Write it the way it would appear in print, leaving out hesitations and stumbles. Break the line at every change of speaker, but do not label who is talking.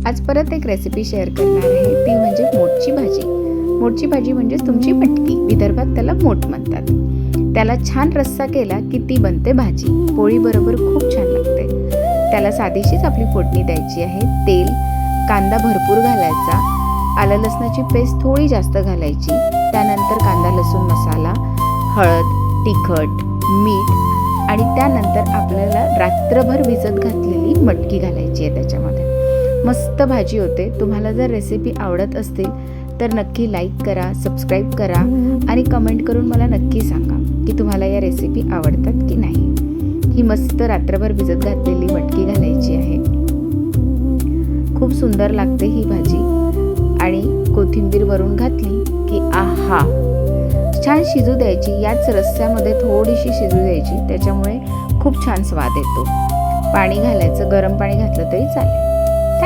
आज परत एक रेसिपी शेअर करणार आहे, ती म्हणजे मोठची भाजी. मोठची भाजी म्हणजेच तुमची मटकी, विदर्भात त्याला मोठ म्हणतात. त्याला छान रस्सा केला की ती बनते भाजी. पोळी बरोबर खूप छान लागते. त्याला साधीशीच आपली फोडणी द्यायची आहे. तेल, कांदा भरपूर घालायचा, आलं लसणाची पेस्ट थोडी जास्त घालायची, त्यानंतर कांदा लसूण मसाला, हळद, तिखट, मीठ आणि त्यानंतर आपल्याला रात्रभर भिजत घातलेली मटकी घालायची आहे त्याच्यामध्ये. मस्त भाजी होते. तुम्हाला जर रेसिपी आवडत असतील तर नक्की लाईक करा, सबस्क्राईब करा आणि कमेंट करून मला नक्की सांगा की तुम्हाला या रेसिपी आवडतात की नाही. ही मस्त रात्रभर भिजत घातलेली मटकी घालायची आहे. खूप सुंदर लागते ही भाजी आणि कोथिंबीर वरून घातली की आहा, छान शिजू द्यायची. याच रस्स्यामध्ये थोडीशी शिजू द्यायची, त्याच्यामुळे खूप छान स्वाद येतो. पाणी घालायचं, गरम पाणी घातलं तरी चालेल.